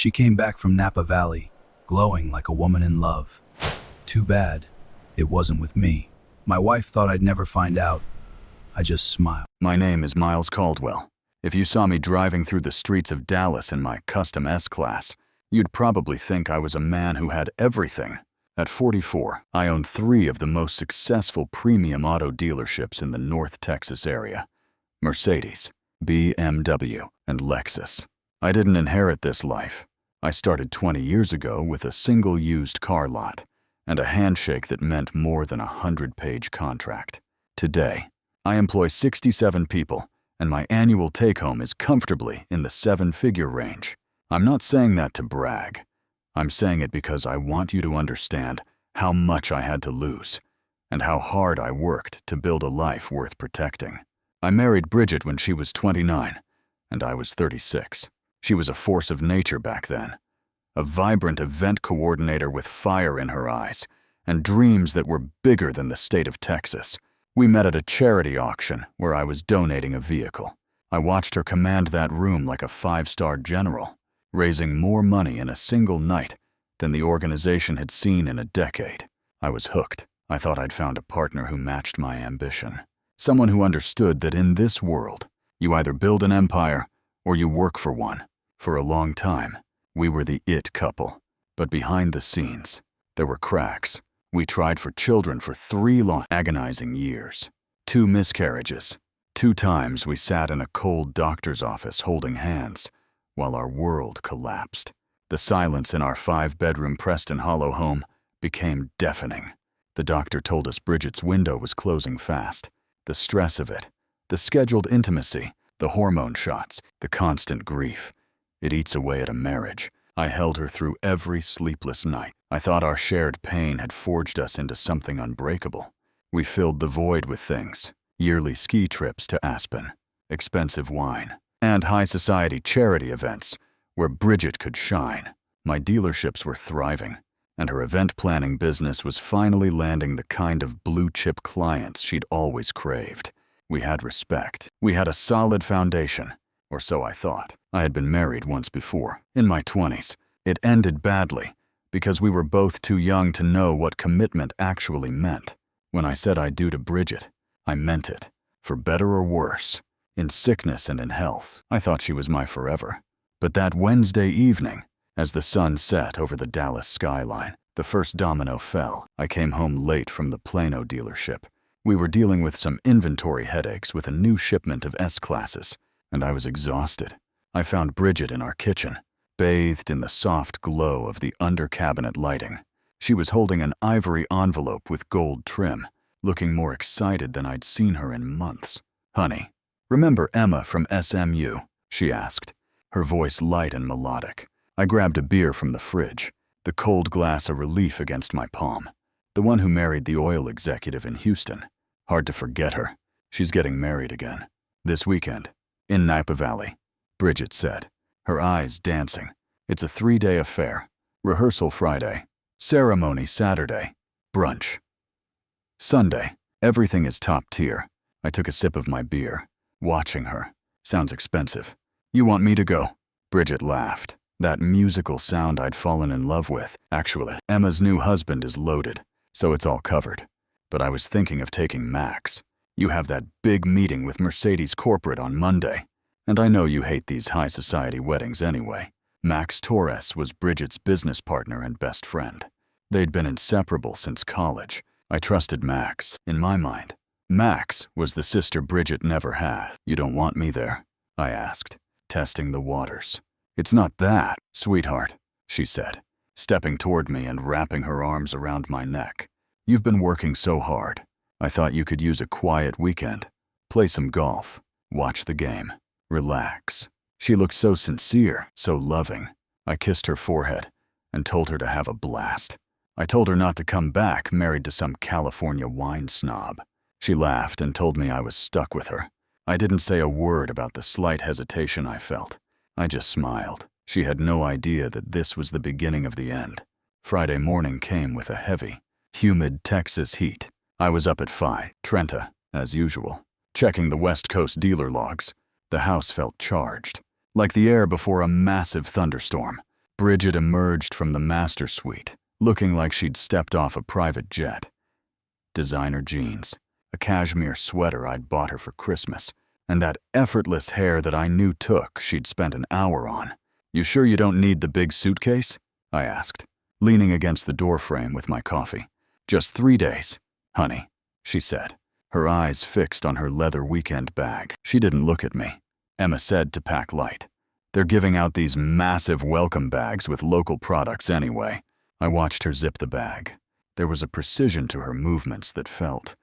She came back from Napa Valley, glowing like a woman in love. Too bad it wasn't with me. My wife thought I'd never find out. I just smiled. My name is Miles Caldwell. If you saw me driving through the streets of Dallas in my custom S-Class, you'd probably think I was a man who had everything. At 44, I owned 3 of the most successful premium auto dealerships in the North Texas area: Mercedes, BMW, and Lexus. I didn't inherit this life. I started 20 years ago with a single used car lot and a handshake that meant more than a 100-page contract. Today, I employ 67 people, and my annual take-home is comfortably in the 7-figure range. I'm not saying that to brag. I'm saying it because I want you to understand how much I had to lose and how hard I worked to build a life worth protecting. I married Bridget when she was 29, and I was 36. She was a force of nature back then, a vibrant event coordinator with fire in her eyes and dreams that were bigger than the state of Texas. We met at a charity auction where I was donating a vehicle. I watched her command that room like a 5-star general, raising more money in a single night than the organization had seen in a decade. I was hooked. I thought I'd found a partner who matched my ambition. Someone who understood that in this world, you either build an empire or you work for one. For a long time, we were the it couple. But behind the scenes, there were cracks. We tried for children for 3 long, agonizing years. 2 miscarriages. 2 times we sat in a cold doctor's office holding hands while our world collapsed. The silence in our 5-bedroom Preston Hollow home became deafening. The doctor told us Bridget's window was closing fast. The stress of it, the scheduled intimacy, the hormone shots, the constant grief. It eats away at a marriage. I held her through every sleepless night. I thought our shared pain had forged us into something unbreakable. We filled the void with things: yearly ski trips to Aspen, expensive wine, and high society charity events where Bridget could shine. My dealerships were thriving, and her event planning business was finally landing the kind of blue-chip clients she'd always craved. We had respect. We had a solid foundation, or so I thought. I had been married once before, in my 20s. It ended badly because we were both too young to know what commitment actually meant. When I said I do to Bridget, I meant it, for better or worse. In sickness and in health, I thought she was my forever. But that Wednesday evening, as the sun set over the Dallas skyline, the first domino fell. I came home late from the Plano dealership. We were dealing with some inventory headaches with a new shipment of S-Classes, and I was exhausted. I found Bridget in our kitchen, bathed in the soft glow of the under-cabinet lighting. She was holding an ivory envelope with gold trim, looking more excited than I'd seen her in months. "Honey, remember Emma from SMU?" she asked, her voice light and melodic. I grabbed a beer from the fridge, the cold glass a relief against my palm. The one who married the oil executive in Houston. Hard to forget her. She's getting married again. This weekend, in Napa Valley, Bridget said, her eyes dancing. It's a 3-day affair. Rehearsal Friday, ceremony Saturday, brunch Sunday. Everything is top tier. I took a sip of my beer, watching her. Sounds expensive. "You want me to go?" Bridget laughed. That musical sound I'd fallen in love with. "Actually, Emma's new husband is loaded, so it's all covered. But I was thinking of taking Max. You have that big meeting with Mercedes corporate on Monday, and I know you hate these high society weddings anyway." Max Torres was Bridget's business partner and best friend. They'd been inseparable since college. I trusted Max, in my mind. Max was the sister Bridget never had. "You don't want me there?" I asked, testing the waters. "It's not that, sweetheart," she said, stepping toward me and wrapping her arms around my neck. "You've been working so hard. I thought you could use a quiet weekend. Play some golf, watch the game, relax." She looked so sincere, so loving. I kissed her forehead and told her to have a blast. I told her not to come back married to some California wine snob. She laughed and told me I was stuck with her. I didn't say a word about the slight hesitation I felt. I just smiled. She had no idea that this was the beginning of the end. Friday morning came with a heavy, humid Texas heat. I was up at 5, Trenta, as usual, checking the West Coast dealer logs. The house felt charged, like the air before a massive thunderstorm. Bridget emerged from the master suite, looking like she'd stepped off a private jet. Designer jeans, a cashmere sweater I'd bought her for Christmas, and that effortless hair that I knew she'd spent an hour on. "You sure you don't need the big suitcase?" I asked, leaning against the doorframe with my coffee. "Just 3 days, honey," she said, her eyes fixed on her leather weekend bag. She didn't look at me. "Emma said to pack light. They're giving out these massive welcome bags with local products anyway." I watched her zip the bag. There was a precision to her movements that felt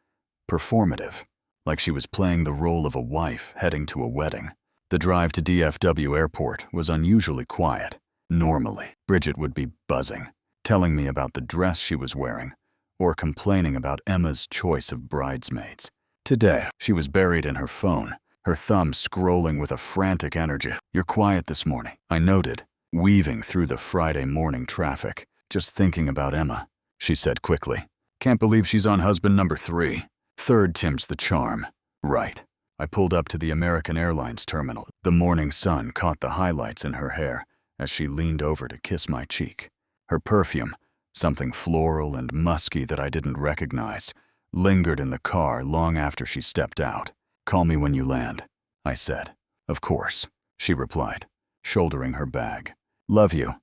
performative, like she was playing the role of a wife heading to a wedding. The drive to DFW Airport was unusually quiet. Normally, Bridget would be buzzing, telling me about the dress she was wearing, or complaining about Emma's choice of bridesmaids. Today, she was buried in her phone, her thumb scrolling with a frantic energy. "You're quiet this morning," I noted, weaving through the Friday morning traffic. "Just thinking about Emma," she said quickly. "Can't believe she's on husband number 3. Third Tim's the charm." "Right." I pulled up to the American Airlines terminal. The morning sun caught the highlights in her hair as she leaned over to kiss my cheek. Her perfume, something floral and musky that I didn't recognize, lingered in the car long after she stepped out. "Call me when you land," I said. "Of course," she replied, shouldering her bag. Love you,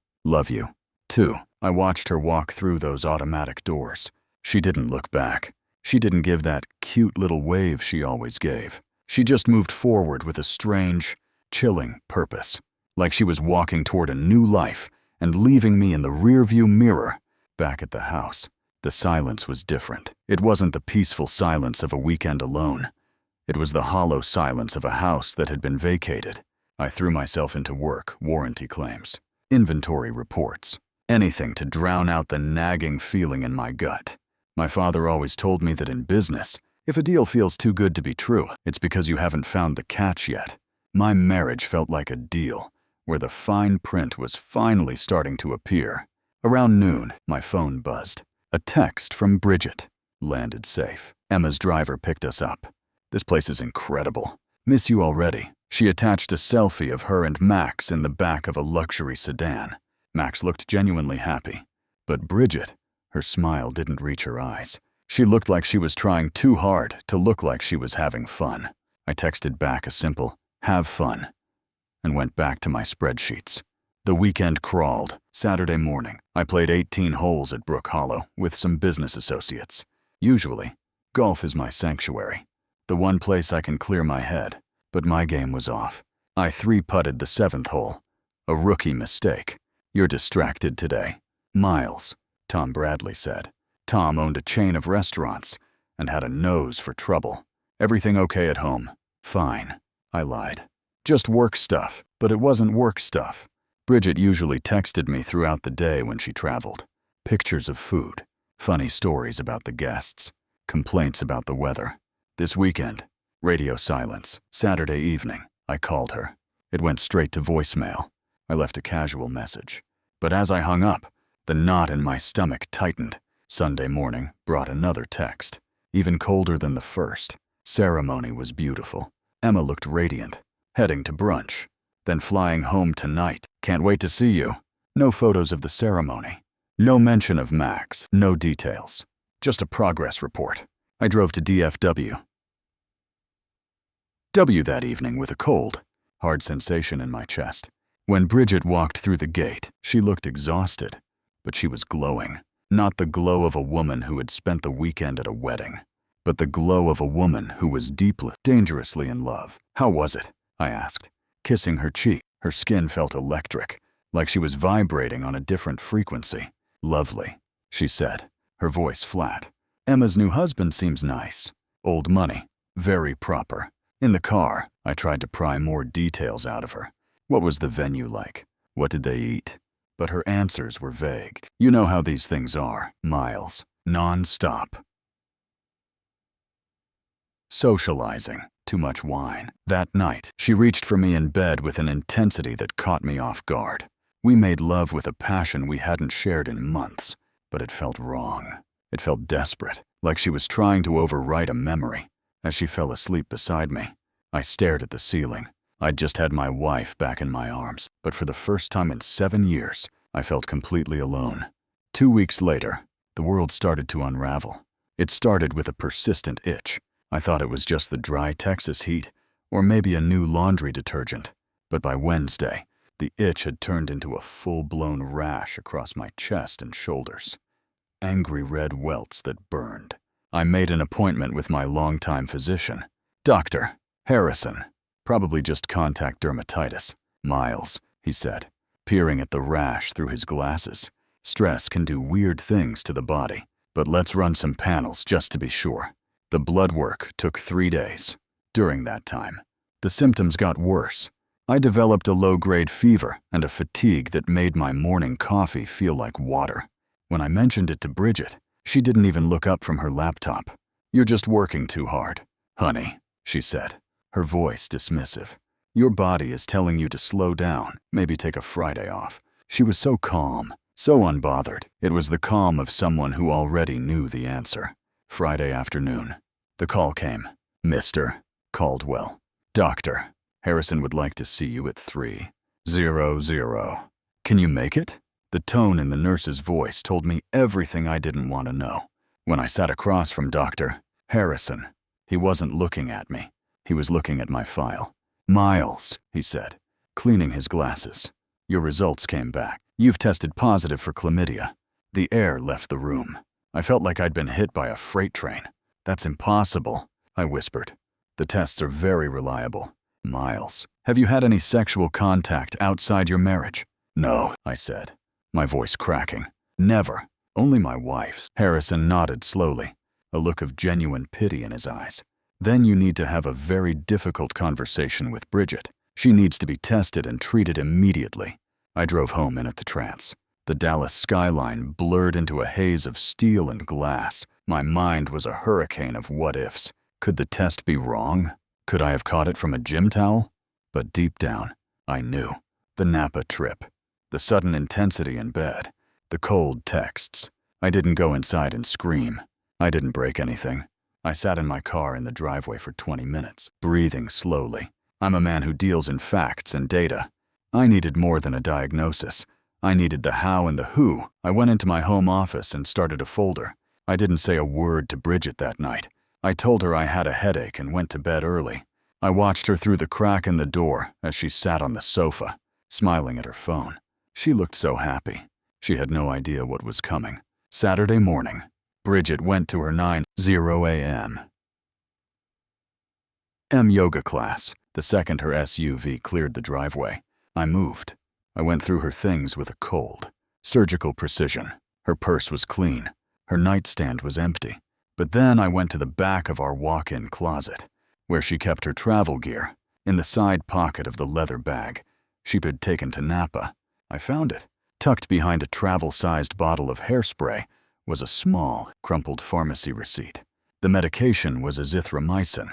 too." I watched her walk through those automatic doors. She didn't look back. She didn't give that cute little wave she always gave. She just moved forward with a strange, chilling purpose, like she was walking toward a new life and leaving me in the rearview mirror back at the house. The silence was different. It wasn't the peaceful silence of a weekend alone. It was the hollow silence of a house that had been vacated. I threw myself into work, warranty claims, inventory reports, anything to drown out the nagging feeling in my gut. My father always told me that in business, if a deal feels too good to be true, it's because you haven't found the catch yet. My marriage felt like a deal, where the fine print was finally starting to appear. Around noon, my phone buzzed. A text from Bridget. "Landed safe. Emma's driver picked us up. This place is incredible. Miss you already." She attached a selfie of her and Max in the back of a luxury sedan. Max looked genuinely happy. But Bridget, her smile didn't reach her eyes. She looked like she was trying too hard to look like she was having fun. I texted back a simple, "Have fun," and went back to my spreadsheets. The weekend crawled. Saturday morning, I played 18 holes at Brook Hollow with some business associates. Usually, golf is my sanctuary, the one place I can clear my head, but my game was off. I 3-putted the 7th hole. A rookie mistake. "You're distracted today." "Miles," Tom Bradley said. Tom owned a chain of restaurants and had a nose for trouble. "Everything okay at home?" "Fine," I lied. "Just work stuff," but it wasn't work stuff. Bridget usually texted me throughout the day when she traveled. Pictures of food, funny stories about the guests, complaints about the weather. This weekend, radio silence. Saturday evening, I called her. It went straight to voicemail. I left a casual message. But as I hung up, the knot in my stomach tightened. Sunday morning brought another text, even colder than the first. Ceremony was beautiful. Emma looked radiant. Heading to brunch, then flying home tonight. Can't wait to see you. No photos of the ceremony. No mention of Max. No details. Just a progress report. I drove to DFW that evening with a cold, hard sensation in my chest. When Bridget walked through the gate, she looked exhausted, but she was glowing. Not the glow of a woman who had spent the weekend at a wedding, but the glow of a woman who was deeply, dangerously in love. "How was it?" I asked, kissing her cheek. Her skin felt electric, like she was vibrating on a different frequency. "Lovely," she said, her voice flat. "Emma's new husband seems nice. Old money. Very proper." In the car, I tried to pry more details out of her. What was the venue like? What did they eat? But her answers were vague. "You know how these things are, Miles. Non-stop. Socializing. Too much wine." That night, she reached for me in bed with an intensity that caught me off guard. We made love with a passion we hadn't shared in months, but it felt wrong. It felt desperate, like she was trying to overwrite a memory. As she fell asleep beside me, I stared at the ceiling. I'd just had my wife back in my arms, but for the first time in 7 years, I felt completely alone. 2 weeks later, the world started to unravel. It started with a persistent itch. I thought it was just the dry Texas heat, or maybe a new laundry detergent. But by Wednesday, the itch had turned into a full-blown rash across my chest and shoulders. Angry red welts that burned. I made an appointment with my longtime physician, Dr. Harrison. Probably just contact dermatitis. Miles, he said, peering at the rash through his glasses. Stress can do weird things to the body, but let's run some panels just to be sure. The blood work took 3 days. During that time, the symptoms got worse. I developed a low-grade fever and a fatigue that made my morning coffee feel like water. When I mentioned it to Bridget, she didn't even look up from her laptop. "You're just working too hard, honey," she said, her voice dismissive. "Your body is telling you to slow down, maybe take a Friday off." She was so calm, so unbothered. It was the calm of someone who already knew the answer. Friday afternoon. The call came. "Mr. Caldwell. Doctor Harrison would like to see you at 3:00. Can you make it?" The tone in the nurse's voice told me everything I didn't want to know. When I sat across from Dr. Harrison, he wasn't looking at me. He was looking at my file. "Miles," he said, cleaning his glasses. "Your results came back. You've tested positive for chlamydia." The air left the room. I felt like I'd been hit by a freight train. "That's impossible," I whispered. "The tests are very reliable." "Miles, have you had any sexual contact outside your marriage?" "No," I said, my voice cracking. "Never. Only my wife." Harrison nodded slowly, a look of genuine pity in his eyes. "Then you need to have a very difficult conversation with Bridget. She needs to be tested and treated immediately." I drove home in a trance. The Dallas skyline blurred into a haze of steel and glass. My mind was a hurricane of what-ifs. Could the test be wrong? Could I have caught it from a gym towel? But deep down, I knew. The Napa trip. The sudden intensity in bed. The cold texts. I didn't go inside and scream. I didn't break anything. I sat in my car in the driveway for 20 minutes, breathing slowly. I'm a man who deals in facts and data. I needed more than a diagnosis. I needed the how and the who. I went into my home office and started a folder. I didn't say a word to Bridget that night. I told her I had a headache and went to bed early. I watched her through the crack in the door as she sat on the sofa, smiling at her phone. She looked so happy. She had no idea what was coming. Saturday morning, Bridget went to her 9:00 a.m. yoga class. The second her SUV cleared the driveway, I moved. I went through her things with a cold, surgical precision. Her purse was clean. Her nightstand was empty. But then I went to the back of our walk-in closet, where she kept her travel gear. In the side pocket of the leather bag she had taken to Napa, I found it. Tucked behind a travel-sized bottle of hairspray was a small, crumpled pharmacy receipt. The medication was azithromycin,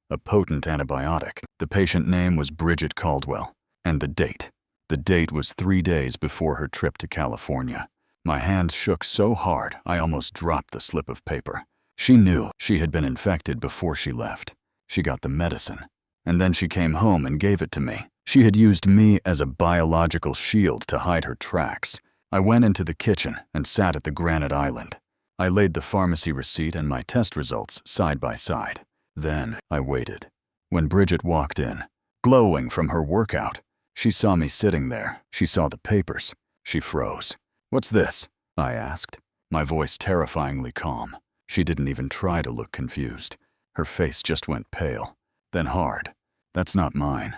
a potent antibiotic. The patient name was Bridget Caldwell, and the date. The date was 3 days before her trip to California. My hands shook so hard I almost dropped the slip of paper. She knew she had been infected before she left. She got the medicine, and then she came home and gave it to me. She had used me as a biological shield to hide her tracks. I went into the kitchen and sat at the granite island. I laid the pharmacy receipt and my test results side by side. Then I waited. When Bridget walked in, glowing from her workout, she saw me sitting there. She saw the papers. She froze. "What's this?" I asked, my voice terrifyingly calm. She didn't even try to look confused. Her face just went pale, then hard. "That's not mine.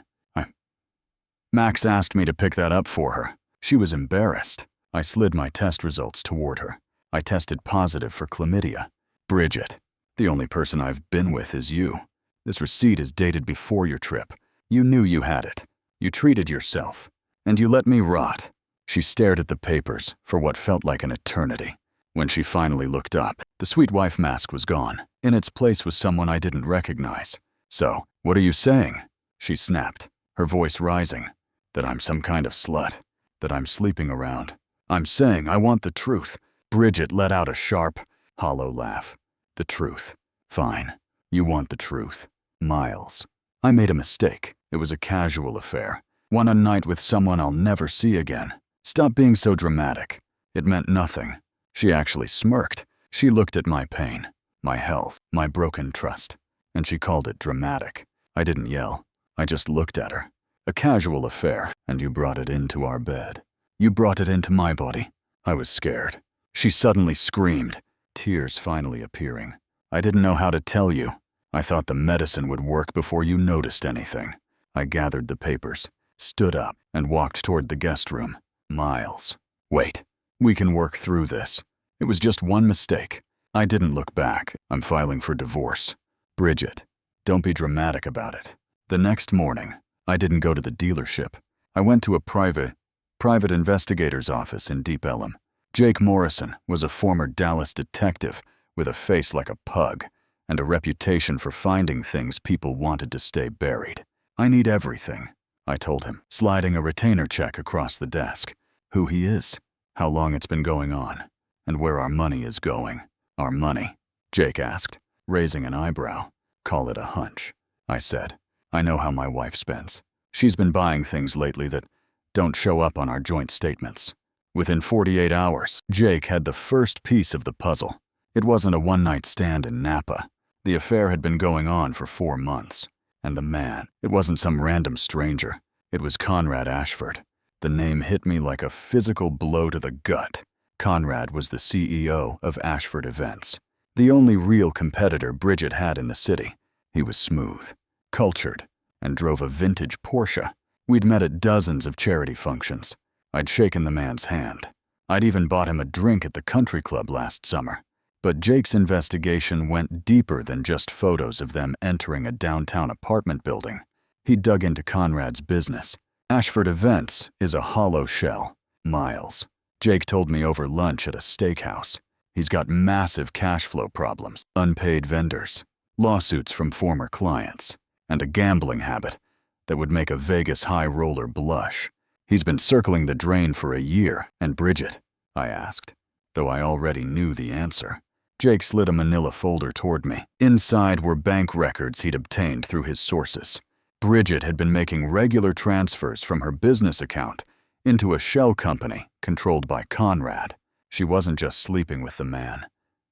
Max asked me to pick that up for her." She was embarrassed. I slid my test results toward her. I tested positive for chlamydia. "Bridget, the only person I've been with is you. This receipt is dated before your trip. You knew you had it. You treated yourself. And you let me rot." She stared at the papers for what felt like an eternity. When she finally looked up, the sweet wife mask was gone. In its place was someone I didn't recognize. "So, what are you saying?" she snapped, her voice rising. "That I'm some kind of slut. That I'm sleeping around. I'm saying I want the truth." Bridget let out a sharp, hollow laugh. "The truth. Fine. You want the truth. Miles. I made a mistake. It was a casual affair. One night with someone I'll never see again. Stop being so dramatic. It meant nothing. She actually smirked. She looked at my pain, my health, my broken trust, and she called it dramatic. I didn't yell. I just looked at her. A casual affair, and you brought it into our bed. You brought it into my body. I was scared. She suddenly screamed, tears finally appearing. I didn't know how to tell you. I thought the medicine would work before you noticed anything. I gathered the papers, stood up, and walked toward the guest room. Miles. Wait. We can work through this. It was just one mistake. I didn't look back. I'm filing for divorce. Bridget, don't be dramatic about it. The next morning, I didn't go to the dealership. I went to a private investigator's office in Deep Ellum. Jake Morrison was a former Dallas detective with a face like a pug and a reputation for finding things people wanted to stay buried. I need everything, I told him, sliding a retainer check across the desk. Who he is, how long it's been going on, and where our money is going. Our money? Jake asked, raising an eyebrow. Call it a hunch, I said. I know how my wife spends. She's been buying things lately that don't show up on our joint statements. Within 48 hours, Jake had the first piece of the puzzle. It wasn't a one-night stand in Napa. The affair had been going on for 4 months. And the man, it wasn't some random stranger. It was Conrad Ashford. The name hit me like a physical blow to the gut. Conrad was the CEO of Ashford Events, the only real competitor Bridget had in the city. He was smooth, cultured, and drove a vintage Porsche. We'd met at dozens of charity functions. I'd shaken the man's hand. I'd even bought him a drink at the country club last summer. But Jake's investigation went deeper than just photos of them entering a downtown apartment building. He dug into Conrad's business. Ashford Events is a hollow shell. Miles. Jake told me over lunch at a steakhouse. He's got massive cash flow problems, unpaid vendors, lawsuits from former clients, and a gambling habit that would make a Vegas high roller blush. He's been circling the drain for a year. And Bridget? I asked, though I already knew the answer. Jake slid a manila folder toward me. Inside were bank records he'd obtained through his sources. Bridget had been making regular transfers from her business account into a shell company controlled by Conrad. She wasn't just sleeping with the man.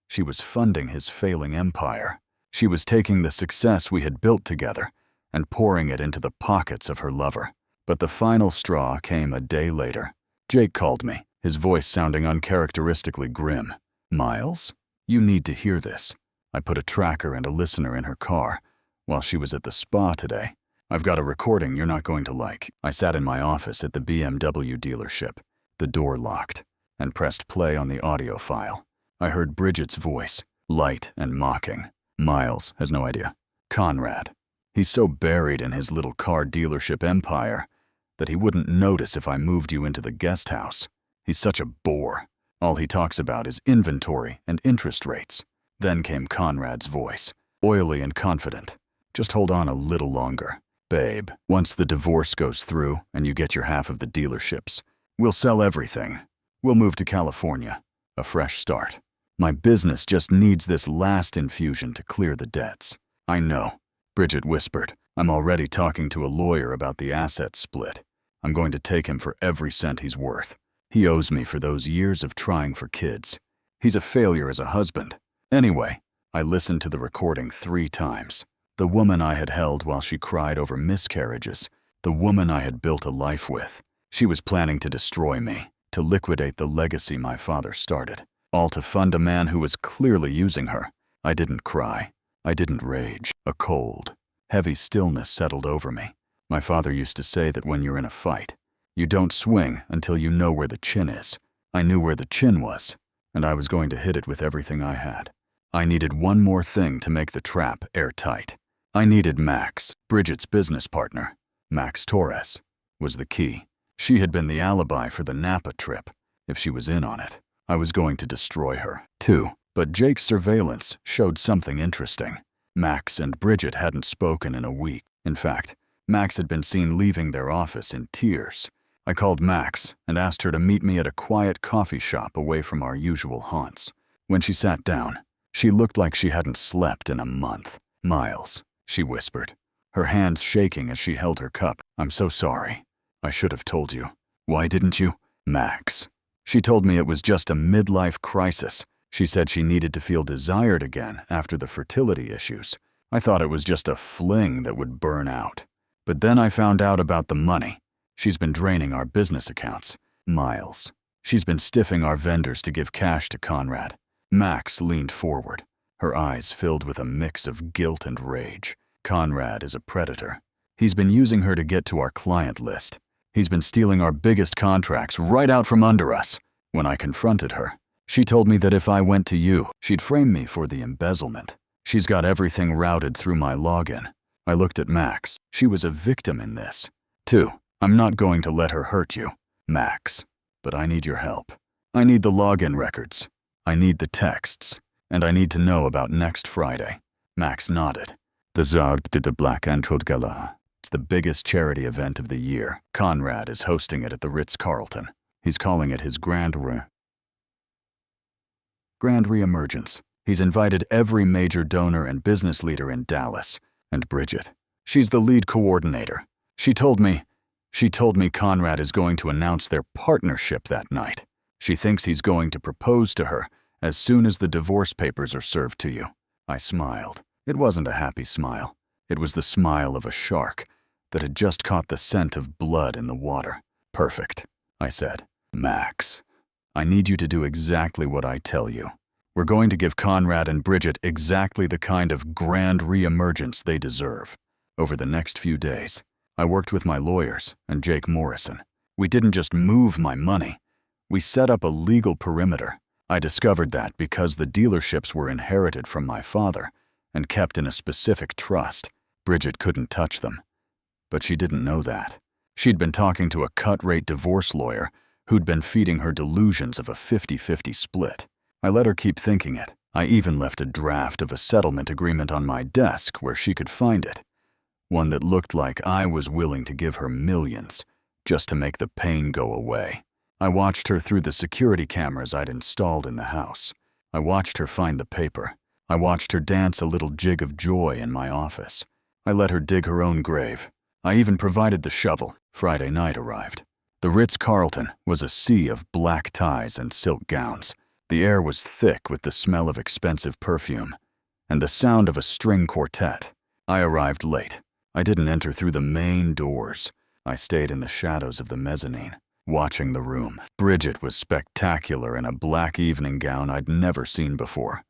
She was funding his failing empire. She was taking the success we had built together and pouring it into the pockets of her lover. But the final straw came a day later. Jake called me, his voice sounding uncharacteristically grim. Miles? You need to hear this. I put a tracker and a listener in her car while she was at the spa today. I've got a recording you're not going to like. I sat in my office at the BMW dealership, the door locked, and pressed play on the audio file. I heard Bridget's voice, light and mocking. Miles has no idea. Conrad. He's so buried in his little car dealership empire that he wouldn't notice if I moved you into the guest house. He's such a bore. All he talks about is inventory and interest rates. Then came Conrad's voice, oily and confident. Just hold on a little longer. Babe, once the divorce goes through and you get your half of the dealerships, we'll sell everything. We'll move to California. A fresh start. My business just needs this last infusion to clear the debts. I know, Bridget whispered. I'm already talking to a lawyer about the asset split. I'm going to take him for every cent he's worth. He owes me for those years of trying for kids. He's a failure as a husband. Anyway, I listened to the recording 3 times. The woman I had held while she cried over miscarriages. The woman I had built a life with. She was planning to destroy me, to liquidate the legacy my father started, all to fund a man who was clearly using her. I didn't cry. I didn't rage. A cold, heavy stillness settled over me. My father used to say that when you're in a fight, you don't swing until you know where the chin is. I knew where the chin was, and I was going to hit it with everything I had. I needed one more thing to make the trap airtight. I needed Max, Bridget's business partner. Max Torres was the key. She had been the alibi for the Napa trip. If she was in on it, I was going to destroy her, too. But Jake's surveillance showed something interesting. Max and Bridget hadn't spoken in a week. In fact, Max had been seen leaving their office in tears. I called Max and asked her to meet me at a quiet coffee shop away from our usual haunts. When she sat down, she looked like she hadn't slept in a month. Miles, she whispered, her hands shaking as she held her cup. I'm so sorry. I should have told you. Why didn't you? Max. She told me it was just a midlife crisis. She said she needed to feel desired again after the fertility issues. I thought it was just a fling that would burn out. But then I found out about the money. She's been draining our business accounts. Miles. She's been stiffing our vendors to give cash to Conrad. Max leaned forward, her eyes filled with a mix of guilt and rage. Conrad is a predator. He's been using her to get to our client list. He's been stealing our biggest contracts right out from under us. When I confronted her, she told me that if I went to you, she'd frame me for the embezzlement. She's got everything routed through my login. I looked at Max. She was a victim in this. 2. I'm not going to let her hurt you, Max. But I need your help. I need the login records. I need the texts. And I need to know about next Friday. Max nodded. The Zard did the Black Antwoord Gala. It's the biggest charity event of the year. Conrad is hosting it at the Ritz-Carlton. He's calling it his Grand Reemergence. He's invited every major donor and business leader in Dallas. And Bridget. She's the lead coordinator. She told me Conrad is going to announce their partnership that night. She thinks he's going to propose to her as soon as the divorce papers are served to you. I smiled. It wasn't a happy smile. It was the smile of a shark that had just caught the scent of blood in the water. Perfect, I said. Max, I need you to do exactly what I tell you. We're going to give Conrad and Bridget exactly the kind of grand reemergence they deserve. Over the next few days, I worked with my lawyers and Jake Morrison. We didn't just move my money. We set up a legal perimeter. I discovered that because the dealerships were inherited from my father and kept in a specific trust, Bridget couldn't touch them. But she didn't know that. She'd been talking to a cut-rate divorce lawyer who'd been feeding her delusions of a 50-50 split. I let her keep thinking it. I even left a draft of a settlement agreement on my desk where she could find it. One that looked like I was willing to give her millions just to make the pain go away. I watched her through the security cameras I'd installed in the house. I watched her find the paper. I watched her dance a little jig of joy in my office. I let her dig her own grave. I even provided the shovel. Friday night arrived. The Ritz-Carlton was a sea of black ties and silk gowns. The air was thick with the smell of expensive perfume and the sound of a string quartet. I arrived late. I didn't enter through the main doors. I stayed in the shadows of the mezzanine, watching the room. Bridget was spectacular in a black evening gown I'd never seen before,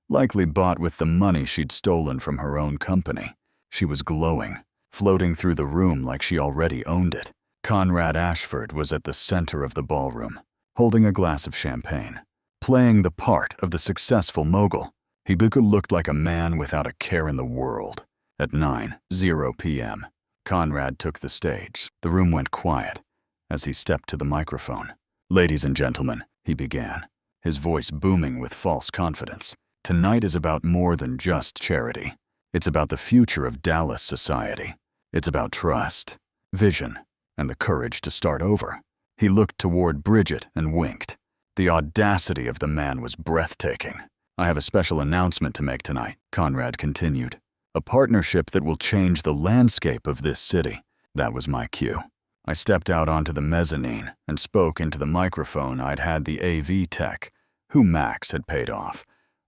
likely bought with the money she'd stolen from her own company. She was glowing, floating through the room like she already owned it. Conrad Ashford was at the center of the ballroom, holding a glass of champagne, playing the part of the successful mogul. He looked like a man without a care in the world. At 9:00 p.m., Conrad took the stage. The room went quiet as he stepped to the microphone. "Ladies and gentlemen," he began, his voice booming with false confidence. "Tonight is about more than just charity. It's about the future of Dallas society. It's about trust, vision, and the courage to start over." He looked toward Bridget and winked. The audacity of the man was breathtaking. "I have a special announcement to make tonight," Conrad continued. "A partnership that will change the landscape of this city." That was my cue. I stepped out onto the mezzanine and spoke into the microphone I'd had the AV tech, who Max had paid off,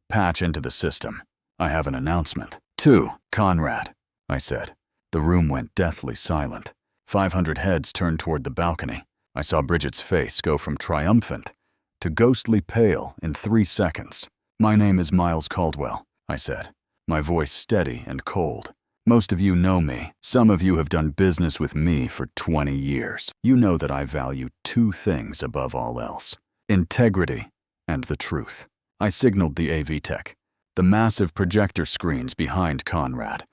patch into the system. "I have an announcement." "To Conrad," I said. The room went deathly silent. 500 heads turned toward the balcony. I saw Bridget's face go from triumphant to ghostly pale in 3 seconds. "My name is Miles Caldwell," I said, my voice steady and cold. "Most of you know me. Some of you have done business with me for 20 years. You know that I value 2 things above all else: integrity and the truth." I signaled the AV tech. The massive projector screens behind Conrad,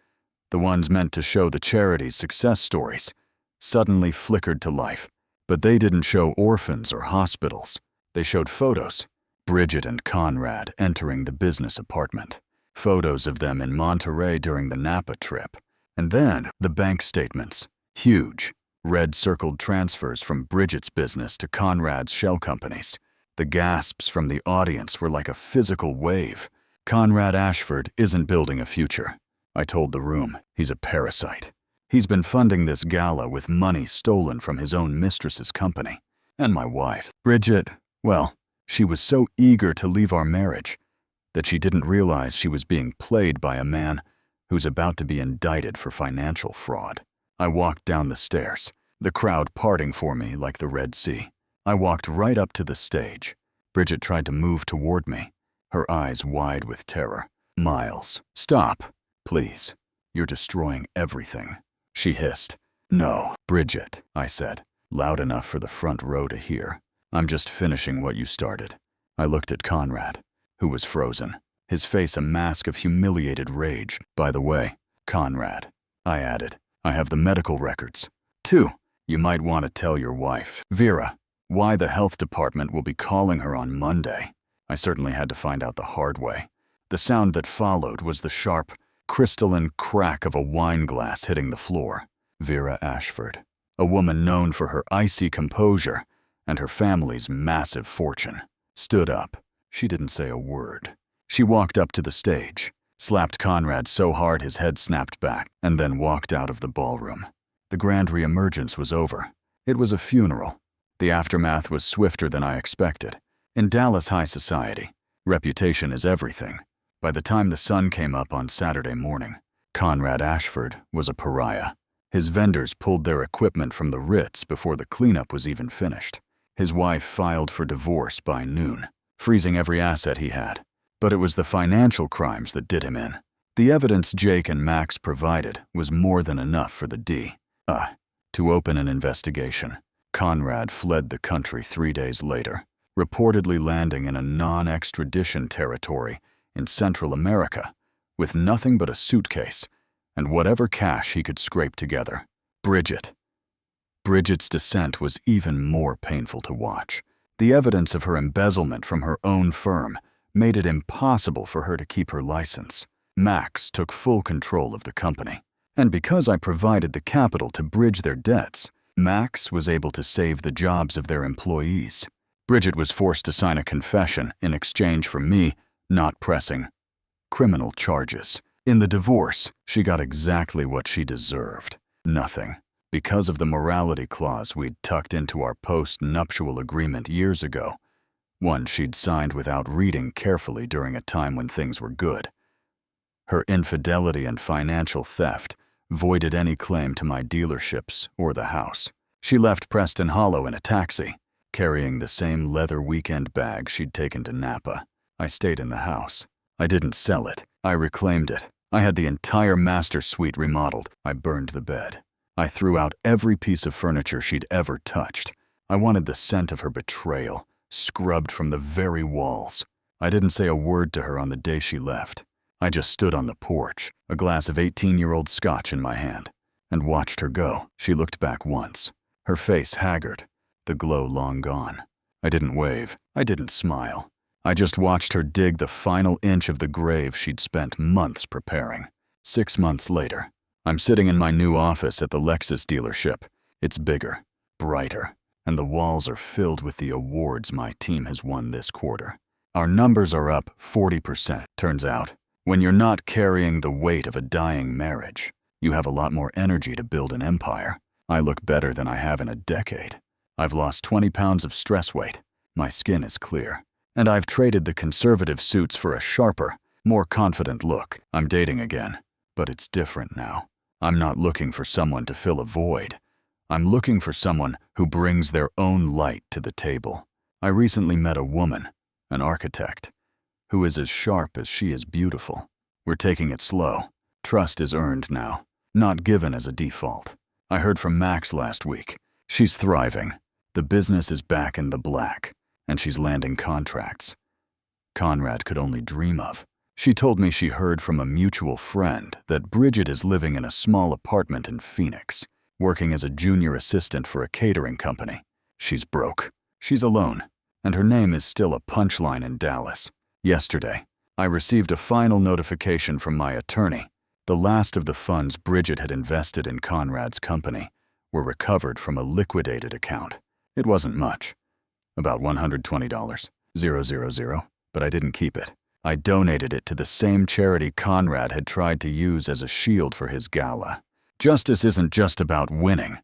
the ones meant to show the charity's success stories, suddenly flickered to life. But they didn't show orphans or hospitals. They showed photos. Bridget and Conrad entering the business apartment. Photos of them in Monterey during the Napa trip. And then the bank statements. Huge, red-circled transfers from Bridget's business to Conrad's shell companies. The gasps from the audience were like a physical wave. "Conrad Ashford isn't building a future," I told the room. "He's a parasite. He's been funding this gala with money stolen from his own mistress's company. And my wife, Bridget, well, she was so eager to leave our marriage that she didn't realize she was being played by a man who's about to be indicted for financial fraud. I walked down the stairs, the crowd parting for me like the Red Sea. I walked right up to the stage. Bridget tried to move toward me, her eyes wide with terror. "Miles, stop, please. You're destroying everything," she hissed. "No, Bridget," I said, loud enough for the front row to hear. "I'm just finishing what you started." I looked at Conrad, who was frozen, his face a mask of humiliated rage. "By the way, Conrad," I added, "I have the medical records. Too, you might want to tell your wife, Vera, why the health department will be calling her on Monday." I certainly had to find out the hard way. The sound that followed was the sharp, crystalline crack of a wine glass hitting the floor. Vera Ashford, a woman known for her icy composure and her family's massive fortune, stood up. She didn't say a word. She walked up to the stage, slapped Conrad so hard his head snapped back, and then walked out of the ballroom. The grand reemergence was over. It was a funeral. The aftermath was swifter than I expected. In Dallas high society, reputation is everything. By the time the sun came up on Saturday morning, Conrad Ashford was a pariah. His vendors pulled their equipment from the Ritz before the cleanup was even finished. His wife filed for divorce by noon, freezing every asset he had. But it was the financial crimes that did him in. The evidence Jake and Max provided was more than enough for the to open an investigation. Conrad fled the country 3 days later, reportedly landing in a non-extradition territory in Central America with nothing but a suitcase and whatever cash he could scrape together. Bridget's descent was even more painful to watch. The evidence of her embezzlement from her own firm made it impossible for her to keep her license. Max took full control of the company, and because I provided the capital to bridge their debts, Max was able to save the jobs of their employees. Bridget was forced to sign a confession in exchange for me not pressing criminal charges. In the divorce, she got exactly what she deserved: nothing. Because of the morality clause we'd tucked into our post-nuptial agreement years ago, one she'd signed without reading carefully during a time when things were good. Her infidelity and financial theft voided any claim to my dealerships or the house. She left Preston Hollow in a taxi, carrying the same leather weekend bag she'd taken to Napa. I stayed in the house. I didn't sell it. I reclaimed it. I had the entire master suite remodeled. I burned the bed. I threw out every piece of furniture she'd ever touched. I wanted the scent of her betrayal scrubbed from the very walls. I didn't say a word to her on the day she left. I just stood on the porch, a glass of 18-year-old scotch in my hand, and watched her go. She looked back once, her face haggard, the glow long gone. I didn't wave. I didn't smile. I just watched her dig the final inch of the grave she'd spent months preparing. 6 months later, I'm sitting in my new office at the Lexus dealership. It's bigger, brighter, and the walls are filled with the awards my team has won this quarter. Our numbers are up 40%. Turns out, when you're not carrying the weight of a dying marriage, you have a lot more energy to build an empire. I look better than I have in a decade. I've lost 20 pounds of stress weight. My skin is clear. And I've traded the conservative suits for a sharper, more confident look. I'm dating again, but it's different now. I'm not looking for someone to fill a void. I'm looking for someone who brings their own light to the table. I recently met a woman, an architect, who is as sharp as she is beautiful. We're taking it slow. Trust is earned now, not given as a default. I heard from Max last week. She's thriving. The business is back in the black, and she's landing contracts Conrad could only dream of. She told me she heard from a mutual friend that Bridget is living in a small apartment in Phoenix, working as a junior assistant for a catering company. She's broke. She's alone, and her name is still a punchline in Dallas. Yesterday, I received a final notification from my attorney. The last of the funds Bridget had invested in Conrad's company were recovered from a liquidated account. It wasn't much, about $120,000, but I didn't keep it. I donated it to the same charity Conrad had tried to use as a shield for his gala. Justice isn't just about winning.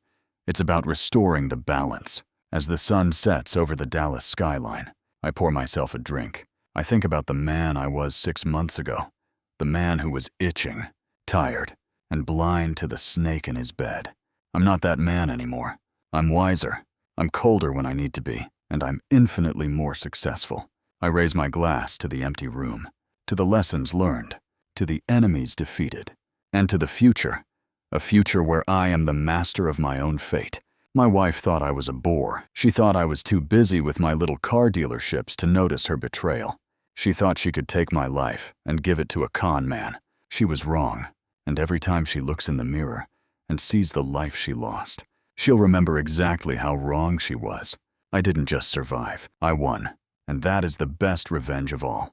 It's about restoring the balance, As the sun sets over the Dallas skyline, I pour myself a drink. I think about the man I was 6 months ago, the man who was itching, tired, and blind to the snake in his bed. I'm not that man anymore. I'm wiser. I'm colder when I need to be, and I'm infinitely more successful. I raise my glass to the empty room, to the lessons learned, to the enemies defeated, and to the future, a future where I am the master of my own fate. My wife thought I was a bore. She thought I was too busy with my little car dealerships to notice her betrayal. She thought she could take my life and give it to a con man. She was wrong, and every time she looks in the mirror and sees the life she lost, she'll remember exactly how wrong she was. I didn't just survive, I won, and that is the best revenge of all.